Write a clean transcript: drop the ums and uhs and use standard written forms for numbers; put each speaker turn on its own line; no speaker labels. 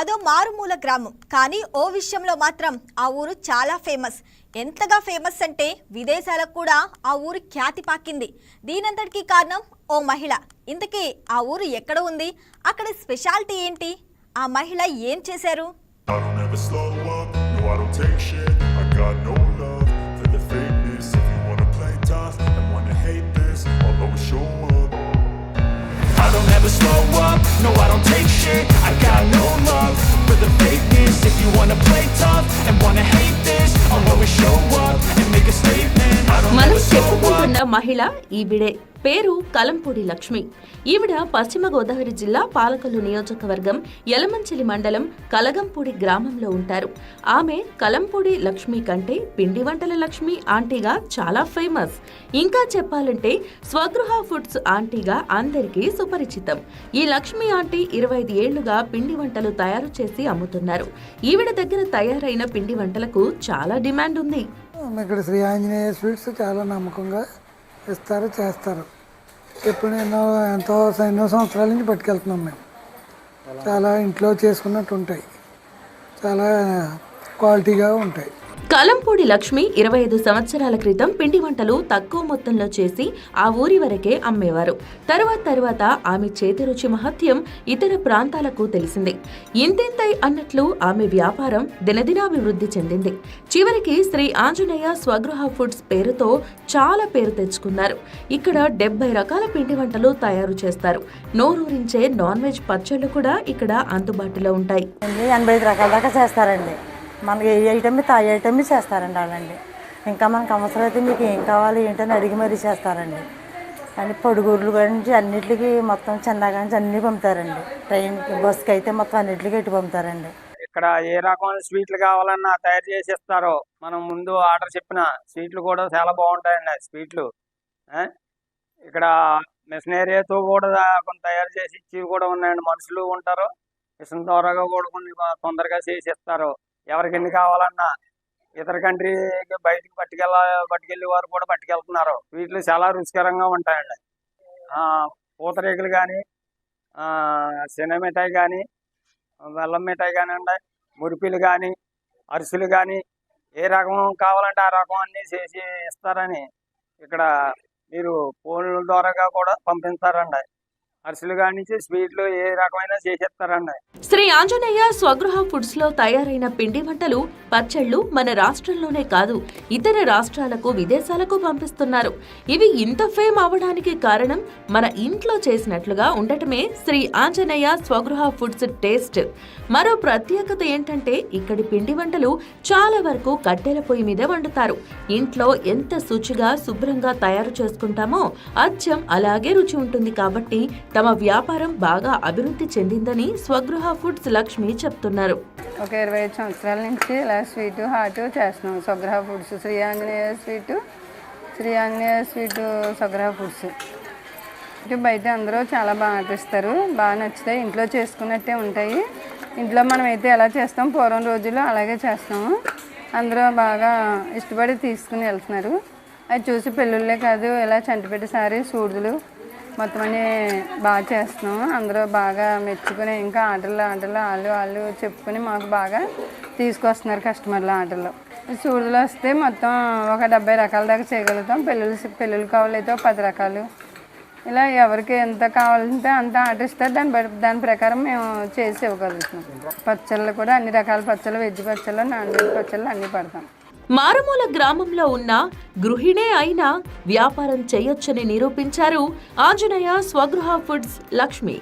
అదో మారుమూల గ్రామం, కానీ ఓ విషయంలో మాత్రం ఆ ఊరు చాలా ఫేమస్. ఎంతగా ఫేమస్ అంటే విదేశాలకు కూడా ఆ ఊరు ఖ్యాతి పాకింది. దీనంతటికీ కారణం ఓ మహిళ. ఇంతకీ ఆ ఊరు ఎక్కడ ఉంది, అక్కడ స్పెషాలిటీ ఏంటి, ఆ మహిళ ఏం చేశారు?
Never slow up, no I don't take shit. I got no love for the fakeness. If you wanna play tough and wanna hate this, I'll always show up and make a statement. I don't
మనం
never slow
చెప్పుకుంటున్న
up.
మహిళ ఈవిడే. పేరు కలంపూడి లక్ష్మి. ఈవిడ పశ్చిమ గోదావరి జిల్లా పాలకొల్లు నియోజకవర్గం యలమంచిలి మండలం కలగంపూడి గ్రామంలో ఉంటారు. ఆమె కలంపూడి లక్ష్మి కంటే పిండి వంటల లక్ష్మి ఆంటీగా చాలా ఫేమస్. ఇంకా చెప్పాలంటే స్వగృహ ఫుడ్స్ ఆంటీగా అందరికీ సుపరిచితం. ఈ లక్ష్మి ఆంటీ 25 ఏళ్లుగా పిండి వంటలు తయారు చేసి అమ్ముతున్నారు. ఈవిడ దగ్గర తయారైన పిండి వంటలకు చాలా డిమాండ్ ఉంది.
ఇక్కడ శ్రీ ఆంజనేయ స్వీట్స్ చాలా నమ్మకంగా ఇస్తారు, చేస్తారు. ఎప్పుడు ఎన్నో సంవత్సరాల నుంచి పట్టుకెళ్తున్నాం మేము. చాలా ఇంట్లో చేసుకున్నట్టు ఉంటాయి, చాలా క్వాలిటీగా ఉంటాయి.
కలంపూడి లక్ష్మి 25 సంవత్సరాల క్రితం పిండి వంటలు తక్కువ మొత్తంలో చేసి ఆ ఊరి వరకే అమ్మేవారు. తర్వాత ఆమె చేతి రుచి మహత్యం ఇతర ప్రాంతాలకు తెలిసింది. ఇంతింతై అన్నట్లు ఆమె వ్యాపారం దినదినాభివృద్ధి చెందింది. చివరికి శ్రీ ఆంజనేయ స్వగృహ ఫుడ్స్ పేరుతో చాలా పేరు తెచ్చుకున్నారు. ఇక్కడ 70 రకాల పిండి వంటలు తయారు చేస్తారు. నోరూరించే నాన్ వెజ్ పచ్చళ్ళు కూడా ఇక్కడ అందుబాటులో ఉంటాయి.
85 రకాల దాకా చేస్తారండి. మనకి ఏ ఐటమ్ చేస్తారండి వాళ్ళండి. ఇంకా మనకు అవసరం అయితే మీకు ఏం కావాలి ఏంటని అడిగి మరీ చేస్తారండి. అండ్ పొడుగుర్లు నుంచి అన్నిటికీ మొత్తం చిన్నగా నుంచి అన్నీ పంపుతారండి. ట్రైన్కి బస్కి అయితే మొత్తం అన్నిటికీ ఎట్టి పంపుతారండి.
ఇక్కడ ఏ రకమైన స్వీట్లు కావాలన్నా తయారు చేసి ఇస్తారో. మనం ముందు ఆర్డర్ చెప్పిన స్వీట్లు కూడా చాలా బాగుంటాయండి. స్వీట్లు ఇక్కడ మిషనరీతో కూడా కొన్ని తయారు చేసి ఇచ్చి కూడా ఉన్నాయండి. మనుషులు ఉంటారు, మిషన్ ద్వారాగా కూడా కొన్ని తొందరగా చేసి ఇస్తారు. ఎవరికి ఎన్ని కావాలన్నా ఇతర కంట్రీకి బయటికి పట్టుకెళ్ళే వారు కూడా పట్టుకెళ్తున్నారు. స్వీట్లు చాలా రుచికరంగా ఉంటాయండి. పూతరేకులు కానీ, శనగ మిఠాయి కానీ, బెల్లం మిఠాయి కానివ్వండి, మురిపిలు కానీ, అరిసెలు కానీ, ఏ రకం కావాలంటే ఆ రకం అన్నీ చేసి ఇస్తారని ఇక్కడ మీరు ఫోన్ల ద్వారాగా కూడా పంపిస్తారండి. అరిసెలు కానీ స్వీట్లు ఏ రకమైన చేసేస్తారండి.
శ్రీ ఆంజనేయ స్వగృహ ఫుడ్స్ లో తయారైన పిండి వంటలు, పచ్చళ్ళు మన రాష్ట్రంలోనే కాదు ఇతర రాష్ట్రాలకు, విదేశాలకు పంపిస్తున్నారు. ఇవి ఇంత ఫేమ్ అవడానికి కారణం మన ఇంట్లో చేసినట్లుగా ఉండటమే శ్రీ ఆంజనేయ స్వగృహ ఫుడ్స్ టేస్ట్. మరో ప్రత్యేకత ఏంటంటే ఇక్కడి పిండి వంటలు చాలా వరకు కట్టెల పొయ్యి మీదే వండుతారు. ఇంట్లో ఎంత శుచిగా శుభ్రంగా తయారు చేసుకుంటామో అచ్చం అలాగే రుచి ఉంటుంది. కాబట్టి తమ వ్యాపారం బాగా అభివృద్ధి చెందిందని స్వగృహ ఫుడ్స్ లక్ష్మి చెప్తున్నారు.
ఒక 25 సంవత్సరాల నుంచి ఇలా స్వీటు హాట్ చేస్తున్నాం. Swagruha foods Sri Anjaneya sweet Swagruha foods. బయట అందరూ చాలా బాగా ఆదరిస్తారు, బాగా నచ్చుతాయి. ఇంట్లో చేసుకున్నట్టే ఉంటాయి. ఇంట్లో మనం అయితే ఎలా చేస్తాం పూర్వం రోజుల్లో అలాగే చేస్తాము. అందరూ బాగా ఇష్టపడి తీసుకుని వెళ్తున్నారు. అది చూసి పెళ్ళిళ్ళే కాదు, ఇలా చంటిపెట్టి సారీ సూడులు మొత్తం అన్నీ బాగా చేస్తున్నాము. అందరూ బాగా మెచ్చుకుని ఇంకా ఆర్డర్లు వాళ్ళు చెప్పుకొని మాకు బాగా తీసుకొస్తున్నారు కస్టమర్లు. ఆర్డర్లు సూడులు వస్తే మొత్తం ఒక 70 రకాల దాకా చేయగలుగుతాం. పెళ్ళిళ్ళు కావాలైతే 10 రకాలు, ఇలా ఎవరికి ఎంత కావాలంటే అంత ఆర్డర్ ఇస్తారు. దాని ప్రకారం మేము చేసి ఇవ్వగలుగుతున్నాం. పచ్చళ్ళు కూడా అన్ని రకాల పచ్చళ్ళు, వెజ్ పచ్చళ్ళు, నాన్ వెజ్ పచ్చళ్ళు అన్నీ పడతాం.
మారుమూల గ్రామంలో ఉన్న గృహిణే అయినా వ్యాపారం చేయొచ్చని నిరూపించారు ఆంజనేయ స్వగృహ ఫుడ్స్ లక్ష్మి.